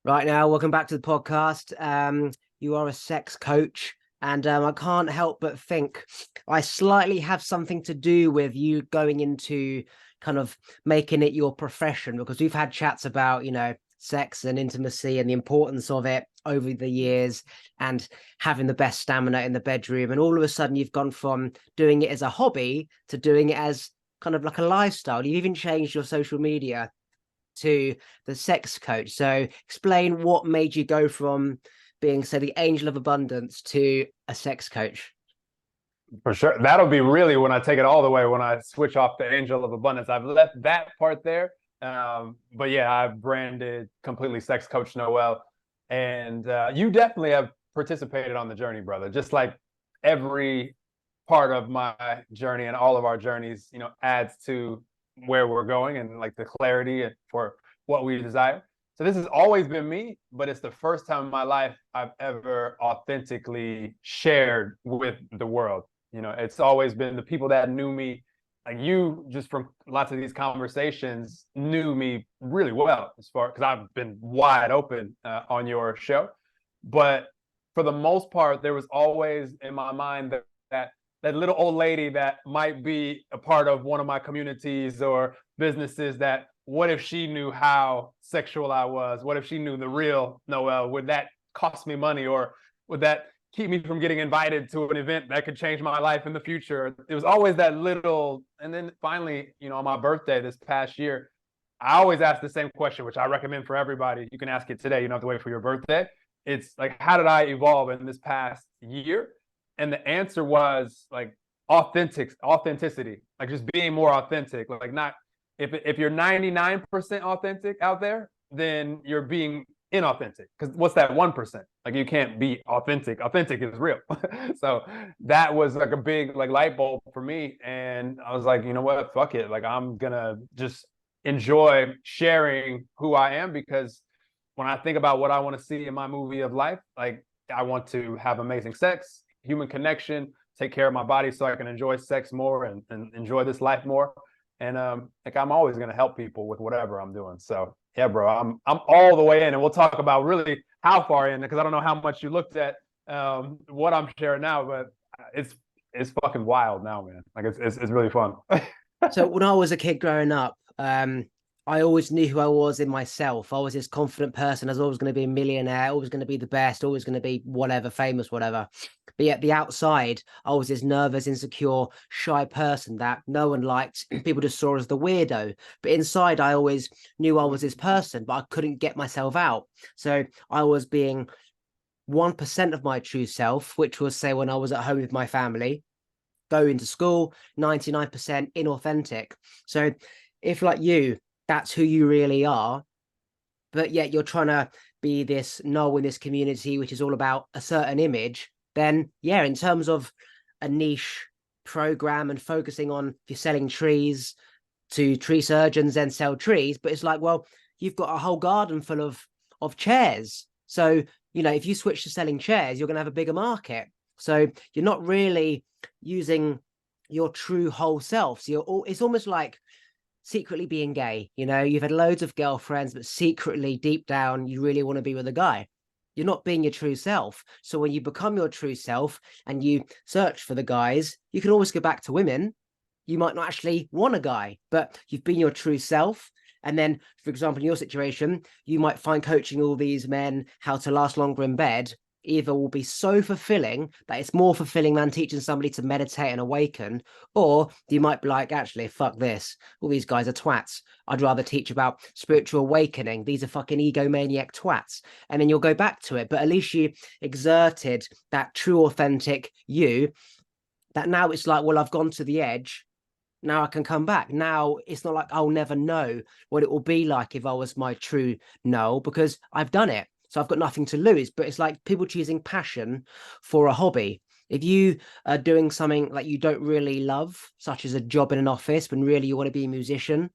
Right now, welcome back to the podcast. You are a sex coach, and I can't help but think I slightly have something to do with you going into kind of making it your profession, because we've had chats about, sex and intimacy and the importance of it over the years and having the best stamina in the bedroom. And all of a sudden, you've gone from doing it as a hobby to doing it as kind of like a lifestyle. You've even changed your social media to the sex coach. So explain what made you go from being, say, the angel of abundance to a sex coach. For sure. That'll be really when I take it all the way, when I switch off the angel of abundance. I've left that part there. But yeah, I've branded completely Sex Coach Noel. And you definitely have participated on the journey, brother. Just like every part of my journey and all of our journeys, adds to where we're going and like the clarity for what we desire. So this has always been me, but it's the first time in my life I've ever authentically shared with the world. It's always been the people that knew me, like you, just from lots of these conversations, knew me really well as far because I've been wide open on your show. But for the most part, there was always in my mind that little old lady that might be a part of one of my communities or businesses that, what if she knew how sexual I was? What if she knew the real Noel? Would that cost me money, or would that keep me from getting invited to an event that could change my life in the future? It was always that little. And then finally, on my birthday this past year, I always ask the same question, which I recommend for everybody. You can ask it today. You don't have to wait for your birthday. It's like, how did I evolve in this past year? And the answer was like authenticity, like just being more authentic. Like, not if you're 99% authentic out there, then you're being inauthentic. Because what's that 1%? Like, you can't be authentic. Authentic is real. So that was like a big like light bulb for me. And I was like, you know what? Fuck it. Like, I'm gonna just enjoy sharing who I am, because when I think about what I want to see in my movie of life, like, I want to have amazing sex, human connection, take care of my body so I can enjoy sex more and enjoy this life more. And like, I'm always going to help people with whatever I'm doing. So yeah, bro, I'm all the way in, and we'll talk about really how far in, because I don't know how much you looked at what I'm sharing now, but it's fucking wild now, man. Like, it's really fun. So when I was a kid growing up, I always knew who I was in myself. I was this confident person. I was always going to be a millionaire, always going to be the best, always going to be whatever, famous, whatever. But yet the outside, I was this nervous, insecure, shy person that no one liked. People just saw as the weirdo. But inside, I always knew I was this person, but I couldn't get myself out. So I was being 1% of my true self, which was, say, when I was at home with my family, going to school, 99% inauthentic. So if, like you, that's who you really are, but yet you're trying to be this Noel in this community, which is all about a certain image, then yeah, in terms of a niche program and focusing on, if you're selling trees to tree surgeons, then sell trees. But it's like, well, you've got a whole garden full of chairs. So, if you switch to selling chairs, you're going to have a bigger market. So you're not really using your true whole self. So it's almost like secretly being gay. You've had loads of girlfriends, but secretly, deep down, you really want to be with a guy. You're not being your true self. So when you become your true self and you search for the guys, you can always go back to women. You might not actually want a guy, but you've been your true self. And then, for example, in your situation, you might find coaching all these men how to last longer in bed either will be so fulfilling that it's more fulfilling than teaching somebody to meditate and awaken, or you might be like, actually, fuck this. All these guys are twats. I'd rather teach about spiritual awakening. These are fucking egomaniac twats. And then you'll go back to it. But at least you exerted that true, authentic you, that now it's like, well, I've gone to the edge. Now I can come back. Now it's not like I'll never know what it will be like if I was my true Noel, because I've done it. So I've got nothing to lose. But it's like people choosing passion for a hobby. If you are doing something like you don't really love, such as a job in an office, when really you want to be a musician,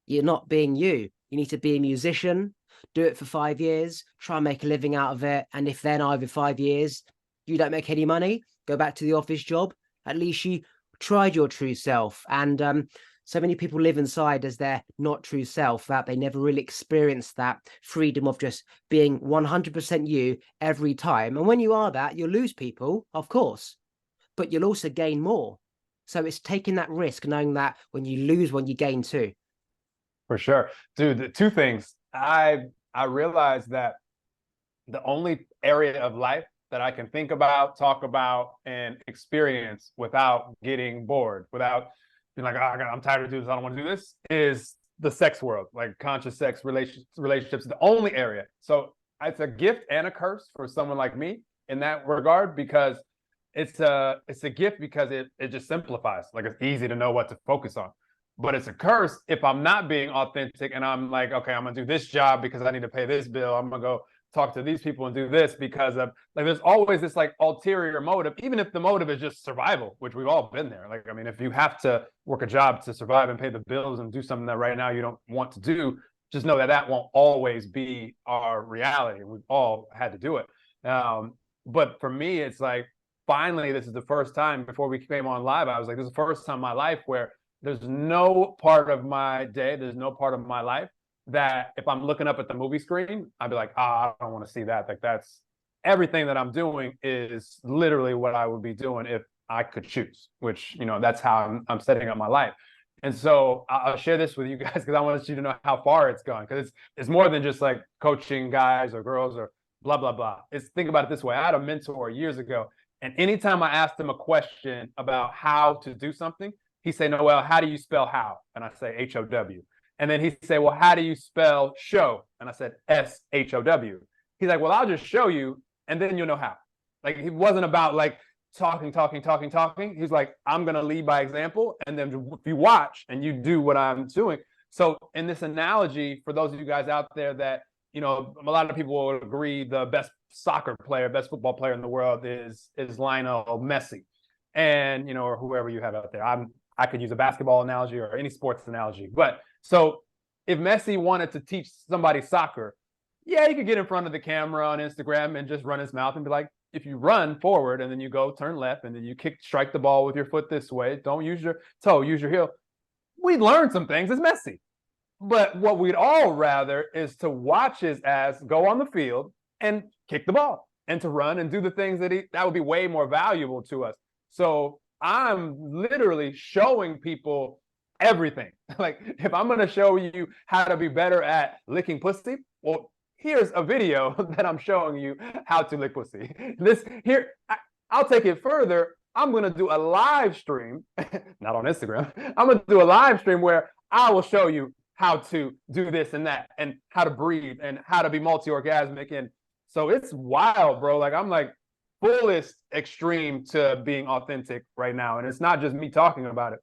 you're not being you. You need to be a musician, do it for 5 years, try and make a living out of it. And if then over 5 years you don't make any money, go back to the office job. At least you tried your true self. And So many people live inside as their not true self, that they never really experience that freedom of just being 100% you every time. And when you are that, you'll lose people, of course, but you'll also gain more. So it's taking that risk, knowing that when you lose one, you gain two. For sure. Dude, the two things. I realized that the only area of life that I can think about, talk about, and experience without getting bored, without being like, oh, I'm tired of doing this, I don't want to do this, is the sex world, like conscious sex relationships, the only area. So it's a gift and a curse for someone like me in that regard, because it's a gift because it just simplifies. Like, it's easy to know what to focus on. But it's a curse if I'm not being authentic and I'm like, okay, I'm gonna do this job because I need to pay this bill. I'm gonna go talk to these people and do this because of, like, there's always this like ulterior motive, even if the motive is just survival, which we've all been there. Like, I mean, if you have to work a job to survive and pay the bills and do something that right now you don't want to do, just know that that won't always be our reality. We've all had to do it. But for me, it's like, finally, this is the first time before we came on live, I was like, this is the first time in my life where there's no part of my day, there's no part of my life that if I'm looking up at the movie screen, I'd be like, I don't want to see that. Like, that's everything that I'm doing is literally what I would be doing if I could choose, which, that's how I'm setting up my life. And so I'll share this with you guys because I want you to know how far it's gone, because it's more than just like coaching guys or girls or blah, blah, blah. Think about it this way. I had a mentor years ago, and anytime I asked him a question about how to do something, he'd say, Noel, how do you spell how? And I say H-O-W. And then he'd say, well, how do you spell show? And I said S-H-O-W. He's like, well, I'll just show you, and then you'll know how. Like, he wasn't about like talking. He's like, I'm going to lead by example. And then if you watch and you do what I'm doing. So in this analogy, for those of you guys out there that, a lot of people will agree the best soccer player, best football player in the world is Lionel Messi. And, or whoever you have out there. I could use a basketball analogy or any sports analogy. But so if Messi wanted to teach somebody soccer, yeah, he could get in front of the camera on Instagram and just run his mouth and be like, if you run forward and then you go turn left and then you strike the ball with your foot this way, don't use your toe, use your heel. We'd learn some things as Messi. But what we'd all rather is to watch his ass go on the field and kick the ball and to run and do the things that would be way more valuable to us. So I'm literally showing people everything. Like, if I'm going to show you how to be better at licking pussy, well, here's a video that I'm showing you how to lick pussy. I'll take it further. I'm going to do a live stream, not on Instagram. I'm going to do a live stream where I will show you how to do this and that, and how to breathe, and how to be multi-orgasmic. And so it's wild, bro. Like, I'm like fullest extreme to being authentic right now. And it's not just me talking about it.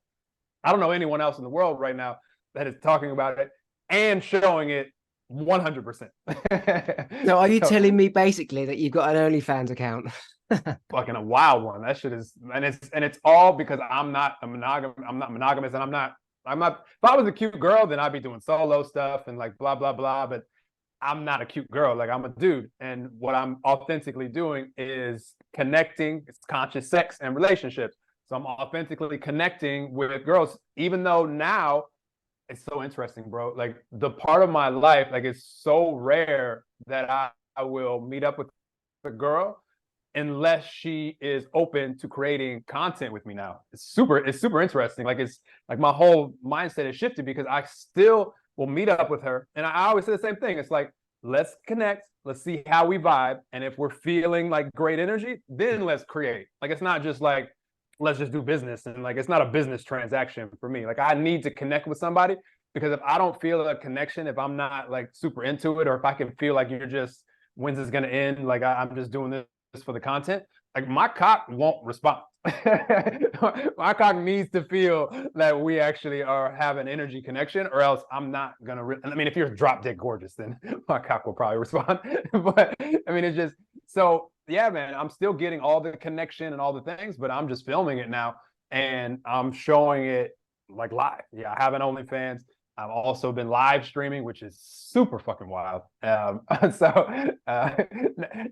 I don't know anyone else in the world right now that is talking about it and showing it 100%. So are you telling me basically that you've got an OnlyFans account? Fucking a wild one. That shit is, and it's all because I'm not monogamous, and I'm not, if I was a cute girl, then I'd be doing solo stuff and like blah, blah, blah. But I'm not a cute girl. Like, I'm a dude. And what I'm authentically doing is connecting. It's conscious sex and relationships. So I'm authentically connecting with girls, even though now it's so interesting, bro. Like, the part of my life, like, it's so rare that I will meet up with a girl unless she is open to creating content with me now. It's super interesting. Like, it's like my whole mindset has shifted because I still will meet up with her. And I always say the same thing. It's like, let's connect. Let's see how we vibe. And if we're feeling like great energy, then let's create. Like, it's not just like, let's just do business. And like, it's not a business transaction for me. Like, I need to connect with somebody, because if I don't feel a connection, if I'm not like super into it, or if I can feel like you're just, when's this going to end? Like, I'm just doing this for the content, like, my cock won't respond. My cock needs to feel that we actually are having energy connection, or else I'm not gonna I mean, if you're drop dead gorgeous, then my cock will probably respond. But I mean, it's just, so yeah, man, I'm still getting all the connection and all the things, but I'm just filming it now and I'm showing it like live. Yeah, I have an OnlyFans. I've also been live streaming, which is super fucking wild. So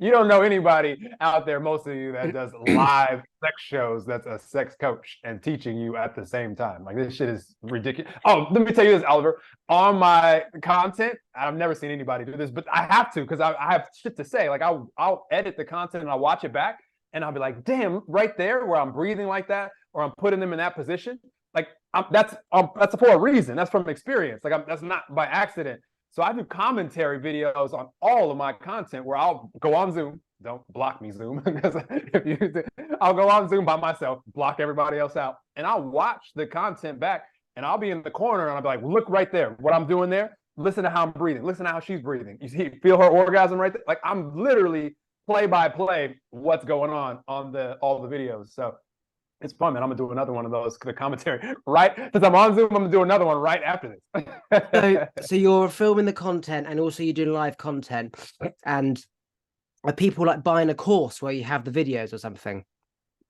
you don't know anybody out there, most of you, that does live sex shows that's a sex coach and teaching you at the same time. Like, this shit is ridiculous. Oh, let me tell you this, Oliver. On my content, I've never seen anybody do this, but I have to, because I have shit to say. Like, I'll edit the content and I'll watch it back, and I'll be like, damn, right there where I'm breathing like that, or I'm putting them in that position. Like, that's for a reason. That's from experience. Like, that's not by accident. So I do commentary videos on all of my content where I'll go on Zoom. Don't block me, Zoom, because if you do, I'll go on Zoom by myself, block everybody else out, and I'll watch the content back, and I'll be in the corner, and I'll be like, look right there, what I'm doing there. Listen to how I'm breathing. Listen to how she's breathing. You see, feel her orgasm right there. Like, I'm literally play by play what's going on all the videos. So it's fun, man. I'm gonna do another one of those, the commentary, right? Since I'm on Zoom, I'm gonna do another one right after this. So you're filming the content, and also you're doing live content. And are people like buying a course where you have the videos or something?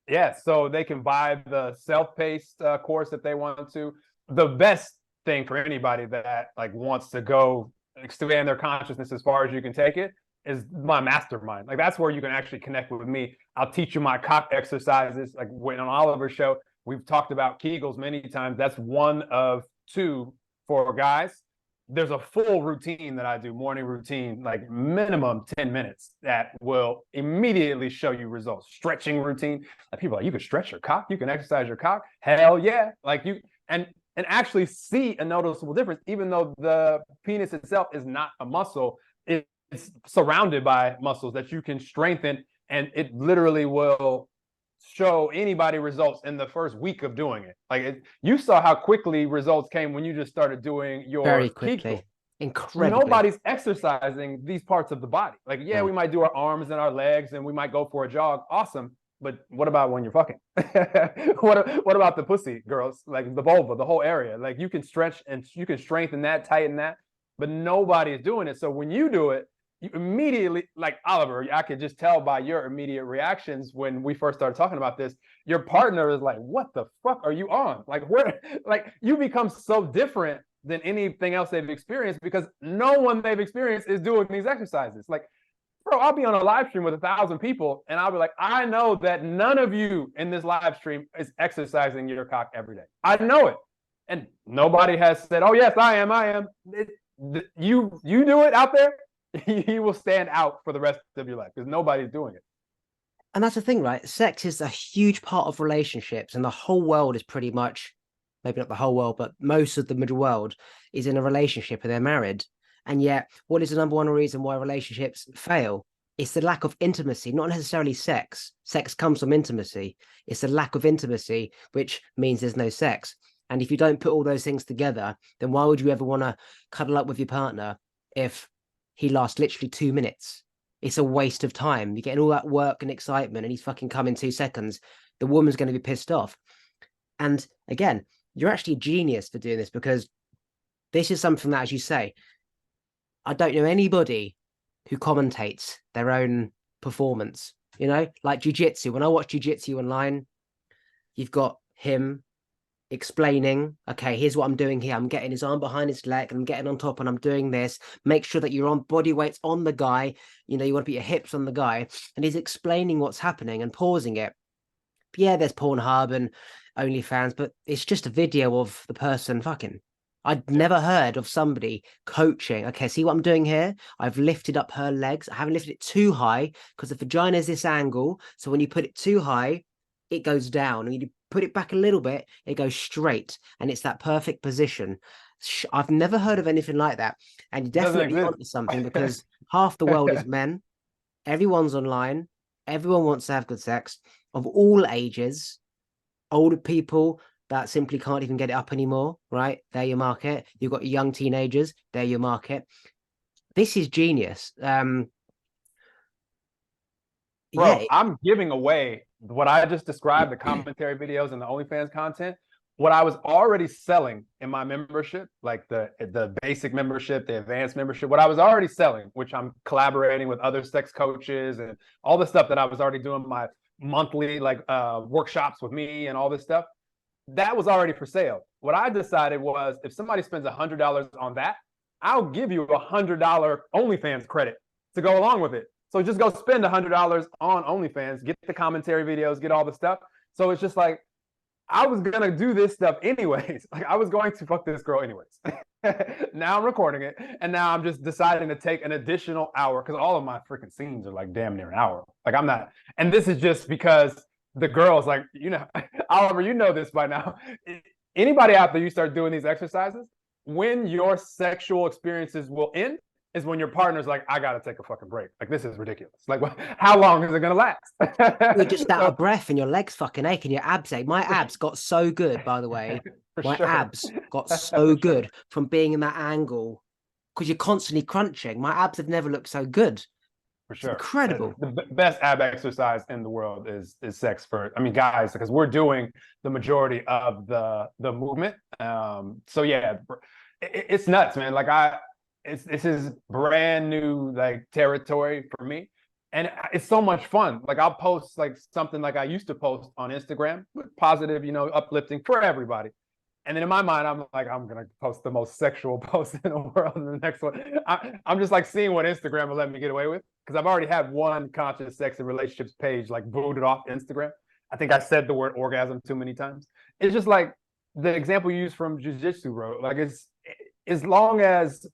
Yeah, so they can buy the self-paced course if they want to. The best thing for anybody that like wants to go expand their consciousness as far as you can take it is my mastermind. Like, that's where you can actually connect with me. I'll teach you my cock exercises. Like, when on Oliver's show, we've talked about Kegels many times. That's one of two for guys. There's a full routine that I do, morning routine, like minimum 10 minutes, that will immediately show you results. Stretching routine. Like, people are like, you can stretch your cock, you can exercise your cock. Hell yeah. Like, you and actually see a noticeable difference, even though the penis itself is not a muscle. It's surrounded by muscles that you can strengthen, and it literally will show anybody results in the first week of doing it. Like, you saw how quickly results came when you just started doing your very quickly. Kegel. Incredibly. Nobody's exercising these parts of the body. Like, yeah, we might do our arms and our legs, and we might go for a jog. Awesome. But what about when you're fucking? what about the pussy, girls? Like, the vulva, the whole area. Like, you can stretch and you can strengthen that, tighten that, but nobody is doing it. So when you do it, you immediately, like Oliver, I could just tell by your immediate reactions when we first started talking about this, your partner is like, what the fuck are you on? Like, where, like, you become so different than anything else they've experienced, because no one they've experienced is doing these exercises. Like, bro, I'll be on a live stream with 1,000 people, and I'll be like, I know that none of you in this live stream is exercising your cock every day. I know it. And nobody has said, oh yes, I am. You do it out there, you will stand out for the rest of your life, because nobody's doing it. And that's the thing, right? Sex is a huge part of relationships, and the whole world is pretty much, maybe not the whole world, but most of the middle world is in a relationship and they're married. And yet, what is the number one reason why relationships fail? It's the lack of intimacy, not necessarily sex. Sex comes from intimacy. It's the lack of intimacy, which means there's no sex. And if you don't put all those things together, then why would you ever want to cuddle up with your partner if he lasts literally 2 minutes? It's a waste of time. You're getting all that work and excitement, and he's fucking come in 2 seconds. The woman's going to be pissed off. And again, you're actually a genius for doing this, because this is something that, as you say, I don't know anybody who commentates their own performance. You know, like jiu-jitsu. When I watch jiu-jitsu online, you've got him explaining, okay, here's what I'm doing here. I'm getting his arm behind his leg, and I'm getting on top, and I'm doing this. Make sure that you're on body weights on the guy. You know, you want to put your hips on the guy. And he's explaining what's happening and pausing it. Yeah, there's Pornhub and OnlyFans, but it's just a video of the person fucking. I'd never heard of somebody coaching. Okay, see what I'm doing here? I've lifted up her legs. I haven't lifted it too high, because the vagina is this angle. So when you put it too high, it goes down. And you put it back a little bit, it goes straight. And it's that perfect position. I've never heard of anything like that. And you're definitely onto something, because half the world is men. Everyone's online. Everyone wants to have good sex, of all ages. Older people that simply can't even get it up anymore, right? They're your market. You've got young teenagers, they're your market. This is genius. Bro, Yeah. I'm giving away what I just described, the commentary videos and the OnlyFans content, what I was already selling in my membership, like the basic membership, the advanced membership, what I was already selling, which I'm collaborating with other sex coaches and all the stuff that I was already doing, my monthly like workshops with me and all this stuff. that was already for sale. What I decided was if somebody spends $100 on that, I'll give you $100 OnlyFans credit to go along with it. So just go spend $100 on OnlyFans, get the commentary videos, get all the stuff. So it's just like, I was gonna do this stuff anyways. Like I was going to fuck this girl anyways. Now I'm recording it, and now I'm just deciding to take an additional hour because all of my freaking scenes are like damn near an hour. Like I'm not, and this is just because the girls, like, you know, Oliver, you know this by now. Anybody out there, you start doing these exercises, when your sexual experiences will end is when your partner's like, I gotta take a fucking break. Like this is ridiculous. Like how long is it gonna last? You're just out of breath and your legs fucking ache and your abs ache. My abs got so good, by the way. My abs got so good from being in that angle because you're constantly crunching. My abs have never looked so good. For sure. It's incredible. The best ab exercise in the world is sex for, I mean, guys, because we're doing the majority of the movement. So yeah, it's nuts, man. Like this is brand new like territory for me, and it's so much fun. Like I'll post like something like I used to post on Instagram, positive, you know, uplifting for everybody. And then in my mind, I'm like, I'm gonna post the most sexual post in the world in the next one. I'm just like seeing what Instagram will let me get away with, because I've already had one conscious sex and relationships page like booted off Instagram. I think I said the word orgasm too many times. It's just like the example you used from jiu-jitsu, bro. Like it's as long as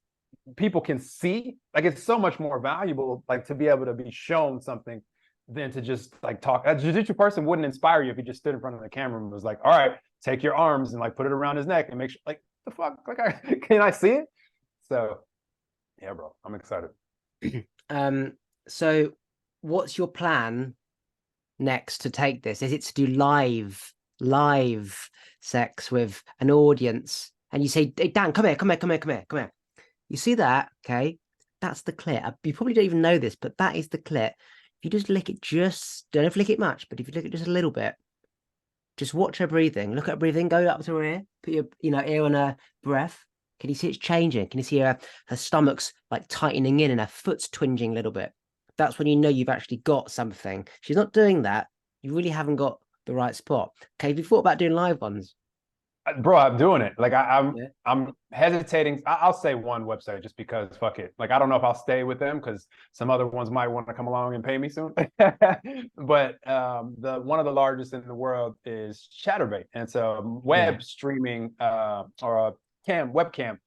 people can see, like it's so much more valuable, like to be able to be shown something than to just like talk. A jiu-jitsu person wouldn't inspire you if he just stood in front of the camera and was like, all right, take your arms and like put it around his neck and make sure, like, the fuck, like, can I see it? So yeah, bro, I'm excited. So what's your plan next to take this? Is it to do live sex with an audience? And you say, hey, Dan, come here. You see that? Okay. That's the clit. You probably don't even know this, but that is the clit. If you just lick it, don't have to lick it much, but if you lick it just a little bit, just watch her breathing. Look at her breathing. Go up to her ear. Put your, ear on her breath. Can you see it's changing? Can you see her stomach's like tightening in and her foot's twinging a little bit? That's when you know you've actually got something. She's not doing that. You really haven't got the right spot. Okay, have you thought about doing live ones? Bro, I'm doing it. Like I'm hesitating. I'll say one website just because fuck it. Like I don't know if I'll stay with them because some other ones might want to come along and pay me soon. But the one of the largest in the world is Chatterbait, and it's a web streaming or a webcam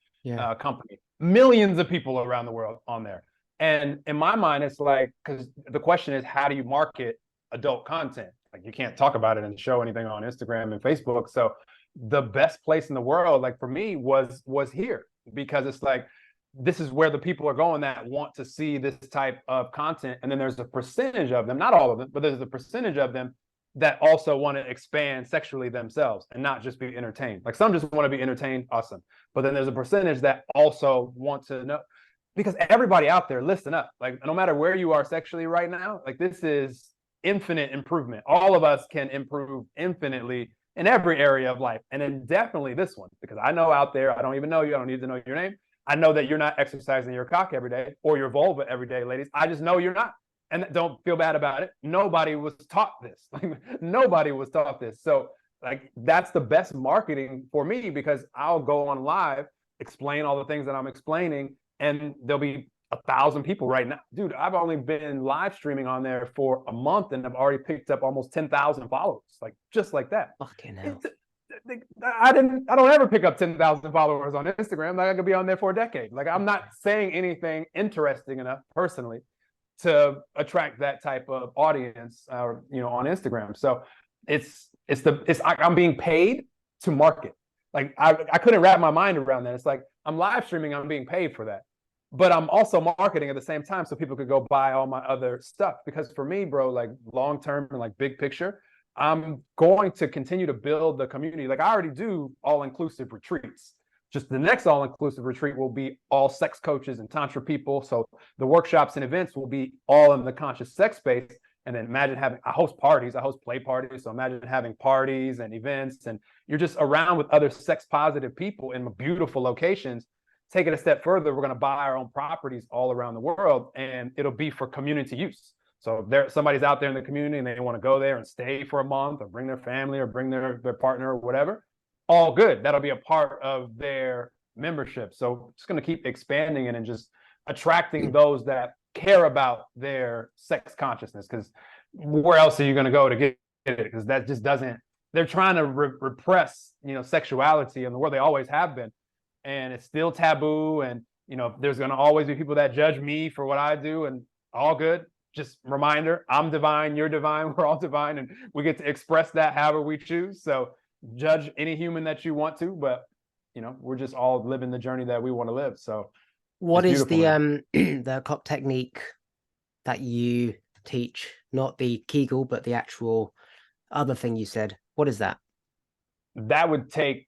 company. Millions of people around the world on there. And in my mind, it's like, because the question is, how do you market adult content? Like you can't talk about it and show anything on Instagram and Facebook. So the best place in the world, like for me, was here, because it's like, this is where the people are going that want to see this type of content. And then there's a percentage of them, not all of them, but there's a percentage of them that also want to expand sexually themselves and not just be entertained. Like some just want to be entertained, awesome. But then there's a percentage that also want to know, because everybody out there, listen up. Like no matter where you are sexually right now, like this is infinite improvement. All of us can improve infinitely in every area of life. And then definitely this one, because I know out there, I don't even know you. I don't need to know your name. I know that you're not exercising your cock every day or your vulva every day, ladies. I just know you're not. And don't feel bad about it. Nobody was taught this. Like nobody was taught this. So like that's the best marketing for me, because I'll go on live, explain all the things that I'm explaining, and there'll be 1,000 people right now. Dude, I've only been live streaming on there for a month and I've already picked up almost 10,000 followers, like just like that. Fucking hell. I don't ever pick up 10,000 followers on Instagram. Like I could be on there for a decade. Like I'm not saying anything interesting enough personally to attract that type of audience, on Instagram. So I'm being paid to market. Like I couldn't wrap my mind around that. It's like I'm live streaming, I'm being paid for that. But I'm also marketing at the same time so people could go buy all my other stuff. Because for me, bro, like long term and like big picture, I'm going to continue to build the community. Like I already do all-inclusive retreats. Just the next all-inclusive retreat will be all sex coaches and tantra people. So the workshops and events will be all in the conscious sex space. And then imagine I host parties, I host play parties. So imagine having parties and events, and you're just around with other sex positive people in beautiful locations. Take it a step further, we're going to buy our own properties all around the world, and it'll be for community use. So there, somebody's out there in the community and they want to go there and stay for a month or bring their family or bring their partner or whatever. All good. That'll be a part of their membership. So just going to keep expanding it and just attracting those that care about their sex consciousness. Because where else are you going to go to get it? Because that just doesn't. They're trying to repress, sexuality in the world. They always have been, and it's still taboo. And there's going to always be people that judge me for what I do, and all good. Just reminder, I'm divine, you're divine, we're all divine, and we get to express that however we choose. So judge any human that you want to, but we're just all living the journey that we want to live. So what is the the cock technique that you teach? Not the Kegel, but the actual other thing you said. What is that? That would take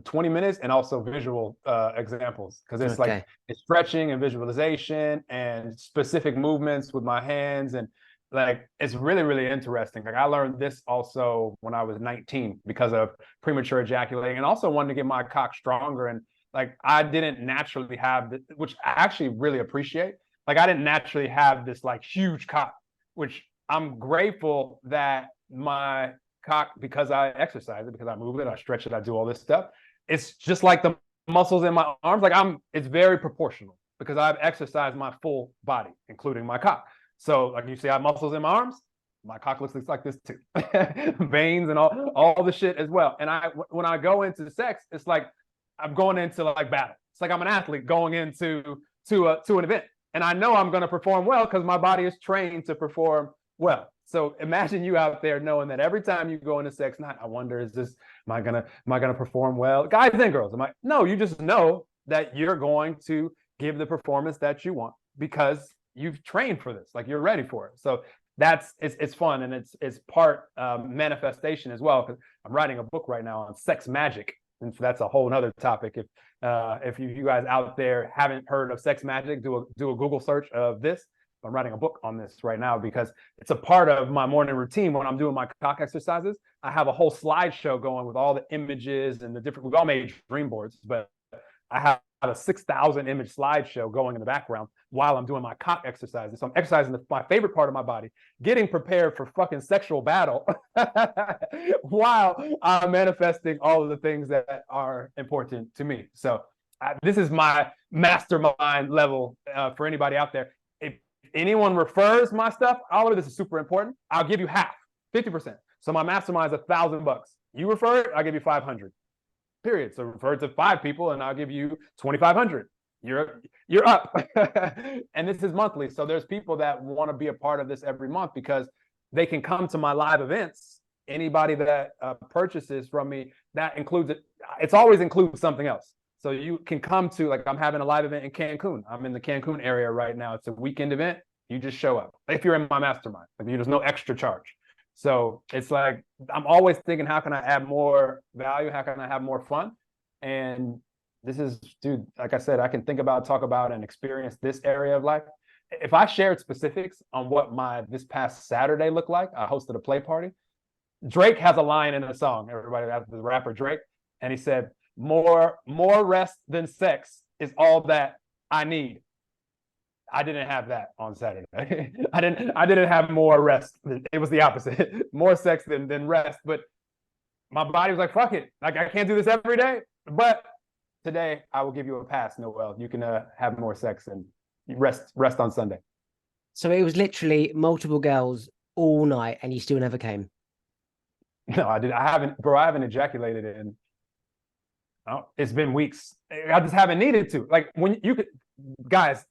20 minutes and also visual examples, because it's like it's stretching and visualization and specific movements with my hands, and like it's really, really interesting. Like I learned this also when I was 19 because of premature ejaculating, and also wanted to get my cock stronger. And like I didn't naturally have this, which I actually really appreciate. Like I didn't naturally have this like huge cock, which I'm grateful that my cock, because I exercise it, because I move it, I stretch it, I do all this stuff. It's just like the muscles in my arms. Like it's very proportional because I've exercised my full body, including my cock. So like you see, I have muscles in my arms. My cock looks like this too, veins and all the shit as well. And when I go into sex, it's like I'm going into like battle. It's like I'm an athlete going into an event, and I know I'm going to perform well because my body is trained to perform well. So imagine you out there knowing that every time you go into sex night, I wonder, am I gonna perform well? Guys and girls, no, you just know that you're going to give the performance that you want because you've trained for this, like you're ready for it. So it's fun, and it's part manifestation as well. Because I'm writing a book right now on sex magic, and that's a whole nother topic. If you guys out there haven't heard of sex magic, do a Google search of this. I'm writing a book on this right now because it's a part of my morning routine when I'm doing my cock exercises. I have a whole slideshow going with all the images and the different, we've all made dream boards, but I have a 6,000 image slideshow going in the background while I'm doing my cock exercises. So I'm exercising my favorite part of my body, getting prepared for fucking sexual battle while I'm manifesting all of the things that are important to me. So this is my mastermind level for anybody out there. Anyone refers my stuff, all of this is super important, I'll give you half, 50%. So my mastermind is $1,000. You refer it, I'll give you 500. Period. So refer it to 5 people and I'll give you 2,500. You're up. And this is monthly. So there's people that want to be a part of this every month because they can come to my live events. Anybody that purchases from me, that includes it. It's always includes something else. So you can come to, like, I'm having a live event in Cancun. I'm in the Cancun area right now. It's a weekend event. You just show up. If you're in my mastermind, like, there's no extra charge. So it's like, I'm always thinking, how can I add more value? How can I have more fun? And this is, dude, like I said, I can talk about and experience this area of life. If I shared specifics on what this past Saturday looked like, I hosted a play party. Drake has a line in a song, everybody, the rapper Drake, and he said, more rest than sex is all that I need. I didn't have that on Saturday. I didn't have more rest. It was the opposite. More sex than rest. But my body was like, fuck it. Like, I can't do this every day. But today I will give you a pass, Noel. You can have more sex and rest on Sunday. So it was literally multiple girls all night and you still never came? No, I haven't ejaculated in, it's been weeks. I just haven't needed to. Like, when you could, guys,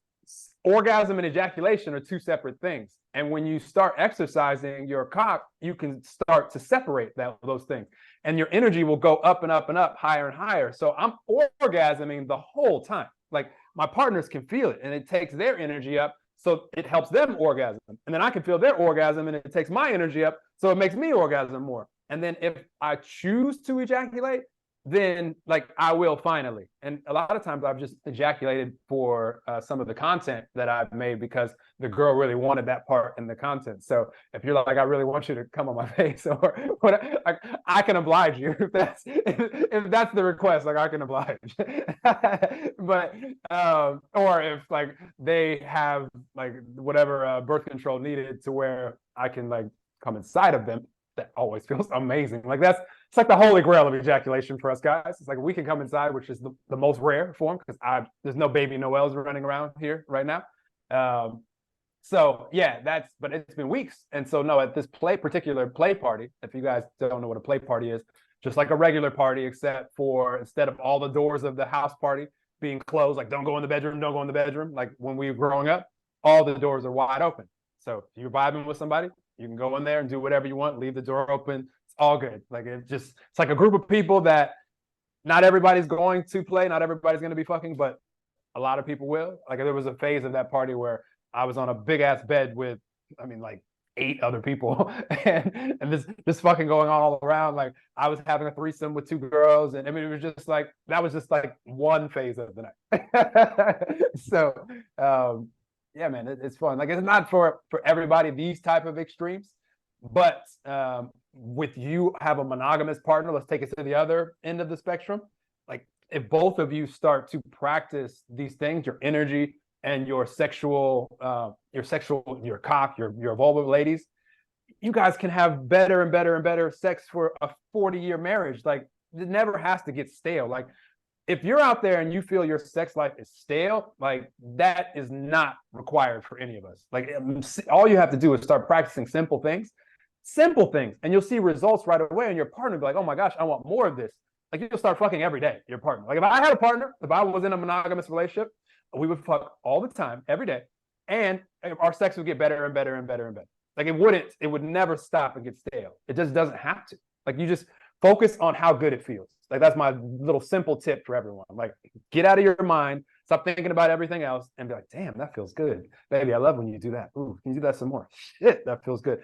orgasm and ejaculation are 2 separate things. And when you start exercising your cock, you can start to separate those things. And your energy will go up and up and up, higher and higher. So I'm orgasming the whole time. Like, my partners can feel it, and it takes their energy up, so it helps them orgasm. And then I can feel their orgasm, and it takes my energy up, so it makes me orgasm more. And then if I choose to ejaculate, then like I will finally. And a lot of times I've just ejaculated for some of the content that I've made because the girl really wanted that part in the content. So if you're like, I really want you to come on my face, or what, I can oblige you if that's the request. Like I can oblige. But or if like they have like whatever birth control needed to where I can like come inside of them, that always feels amazing. Like it's like the holy grail of ejaculation for us guys. It's like we can come inside, which is the most rare form because there's no baby Noels running around here right now. So yeah, but it's been weeks. And so no, at this particular play party, if you guys don't know what a play party is, just like a regular party, except for instead of all the doors of the house party being closed, like don't go in the bedroom, don't go in the bedroom. Like when we were growing up, all the doors are wide open. So if you're vibing with somebody, you can go in there and do whatever you want, leave the door open. It's all good. Like it's like a group of people that not everybody's going to play, not everybody's going to be fucking, but a lot of people will. Like there was a phase of that party where I was on a big ass bed with, I mean, like 8 other people, and this fucking going on all around. Like I was having a threesome with 2 girls, and I mean it was just like that was just like one phase of the night. So yeah, man, it's fun. Like it's not for everybody these type of extremes, but with you have a monogamous partner, let's take it to the other end of the spectrum. Like if both of you start to practice these things, your energy and your cock, your vulva, ladies, you guys can have better and better and better sex for a 40-year marriage. Like it never has to get stale. Like if you're out there and you feel your sex life is stale, like that is not required for any of us. Like all you have to do is start practicing simple things, and you'll see results right away. And your partner will be like, oh my gosh, I want more of this. Like you'll start fucking every day, your partner. Like if I had a partner, if I was in a monogamous relationship, we would fuck all the time, every day. And our sex would get better and better and better and better. Like it would never stop and get stale. It just doesn't have to. Like you just focus on how good it feels. Like that's my little simple tip for everyone. Like get out of your mind, stop thinking about everything else, and be like, damn, that feels good. Baby, I love when you do that. Ooh, can you do that some more? Shit, that feels good.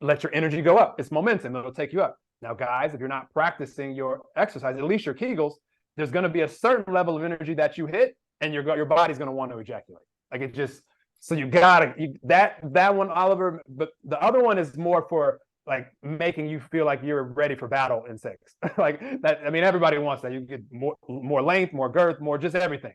Let your energy go up. It's momentum. It'll take you up. Now, guys, if you're not practicing your exercise, at least your Kegels, there's going to be a certain level of energy that you hit, and your body's going to want to ejaculate. Like it just, so you gotta, that one, Oliver, but the other one is more for like making you feel like you're ready for battle in sex. Like that, I mean, everybody wants that. You get more length, more girth, more just everything.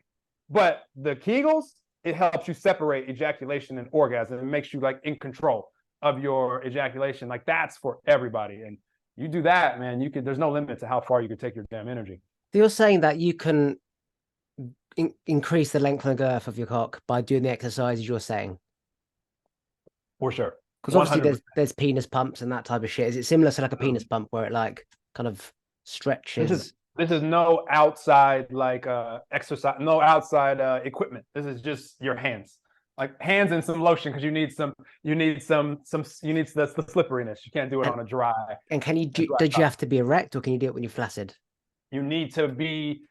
But the Kegels, it helps you separate ejaculation and orgasm. It makes you like in control of your ejaculation. Like that's for everybody. And you do that, man, there's no limit to how far you can take your damn energy. So you're saying that you can increase the length and the girth of your cock by doing the exercises you're saying? For sure. Because obviously there's penis pumps and that type of shit. Is it similar to like a penis pump where it like kind of stretches? This is no outside like exercise, no outside equipment. This is just your hands. Like hands and some lotion because you need the slipperiness. You can't do it on a dry. And can you did you have to be erect or can you do it when you're flaccid? You need to be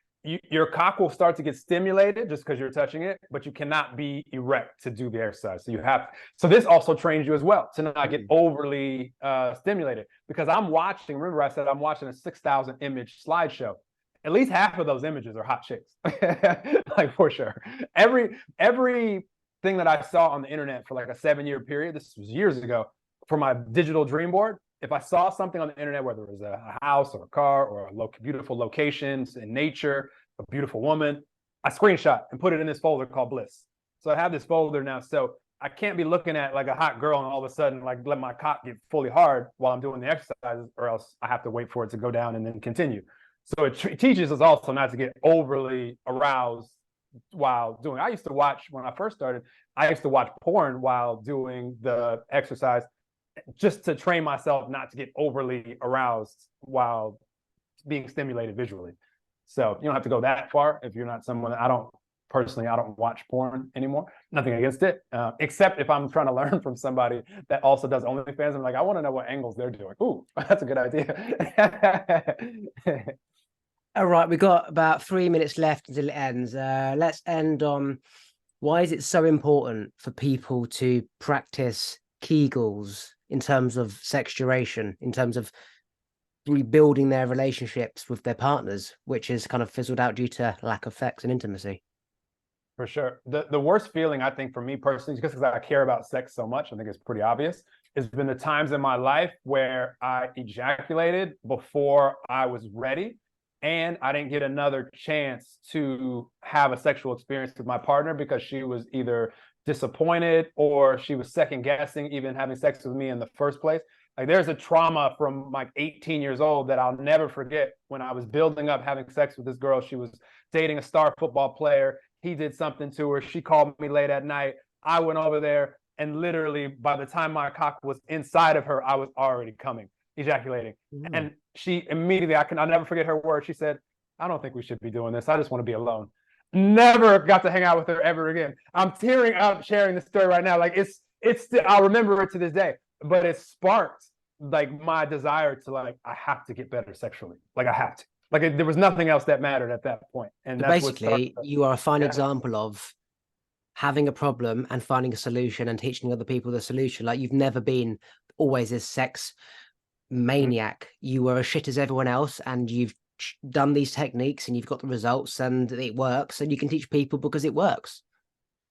your cock will start to get stimulated just because you're touching it, but you cannot be erect to do the exercise. So this also trains you as well to not get overly stimulated because remember I said I'm watching a 6,000 image slideshow. At least half of those images are hot chicks. Like for sure. Every thing that I saw on the internet for like a 7-year period, this was years ago, for my digital dream board, if I saw something on the internet, whether it was a house or a car or beautiful locations in nature, a beautiful woman, I screenshot and put it in this folder called Bliss. So I have this folder now. So I can't be looking at like a hot girl and all of a sudden like let my cock get fully hard while I'm doing the exercises, or else I have to wait for it to go down and then continue. So it teaches us also not to get overly aroused while doing. I used to watch, when I first started, I used to watch porn while doing the exercise, just to train myself not to get overly aroused while being stimulated visually. So you don't have to go that far if you're not someone that I don't watch porn anymore. Nothing against it, except if I'm trying to learn from somebody that also does OnlyFans. I'm like, I want to know what angles they're doing. Ooh, that's a good idea. All right, we've got about 3 minutes left until it ends. Let's end on why is it so important for people to practice Kegels in terms of sex duration, in terms of rebuilding their relationships with their partners, which has kind of fizzled out due to lack of sex and intimacy. For sure. The worst feeling, I think, for me personally, just because I care about sex so much, I think it's pretty obvious, has been the times in my life where I ejaculated before I was ready, and I didn't get another chance to have a sexual experience with my partner because she was either disappointed or she was second guessing even having sex with me in the first place. Like, there's a trauma from like 18 years old that I'll never forget. When I was building up having sex with this girl, she was dating a star football player. He did something to her. She called me late at night. I went over there, and literally by the time my cock was inside of her, I was already coming, ejaculating. And she immediately, I'll never forget her words. She said, "I don't think we should be doing this. I just want to be alone." Never got to hang out with her ever again. I'm tearing up sharing the story right now. Like, it's I'll remember it to this day, but it sparked like my desire to, like, I have to get better sexually. Like, I have to. Like, there was nothing else that mattered at that point. And So that's what basically, you are a fine yeah. example of having a problem and finding a solution and teaching other people the solution. Like, you've never been always this sex maniac. You were as shit as everyone else, and you've done these techniques and you've got the results and it works, and you can teach people because it works.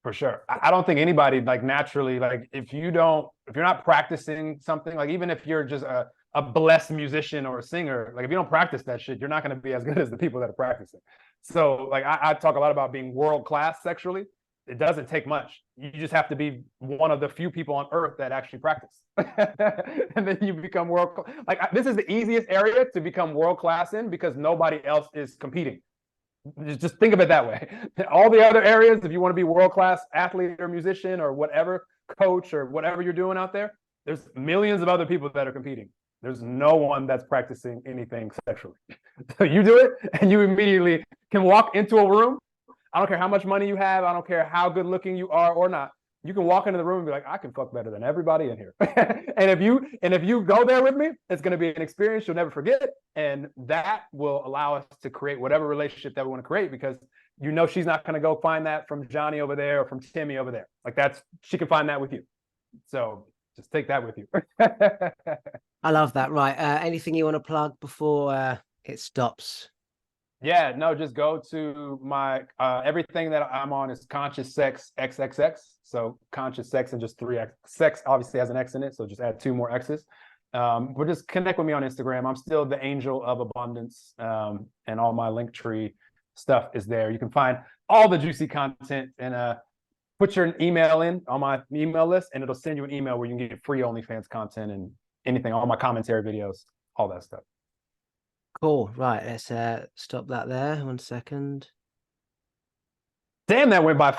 For sure. I don't think anybody, like, naturally, like, if you're not practicing something, like, even if you're just a blessed musician or a singer, like, if you don't practice that shit, you're not going to be as good as the people that are practicing. So, like, I talk a lot about being world class sexually. It doesn't take much. You just have to be one of the few people on earth that actually practice. And then you become world. Like, this is the easiest area to become world class in because nobody else is competing. Just think of it that way. All the other areas, if you want to be world-class athlete or musician or whatever, coach or whatever you're doing out there, there's millions of other people that are competing. There's no one that's practicing anything sexually. So you do it, and you immediately can walk into a room. I don't care how much money you have. I don't care how good looking you are or not. You can walk into the room and be like, I can fuck better than everybody in here. and if you go there with me, it's going to be an experience you'll never forget. And that will allow us to create whatever relationship that we want to create, because you know she's not going to go find that from Johnny over there or from Timmy over there. Like, she can find that with you. So just take that with you. I love that. Right. Anything you want to plug before it stops? Yeah, no, just go to my everything that I'm on is Conscious Sex XXX. So Conscious Sex and just 3X. Sex obviously has an X in it, so just add 2 more X's. But just connect with me on Instagram. I'm still the Angel of Abundance, and all my Linktree stuff is there. You can find all the juicy content, and put your email in on my email list, and it'll send you an email where you can get free OnlyFans content and anything, all my commentary videos, all that stuff. Cool. Right. Let's stop that there. 1 second. Damn, that went by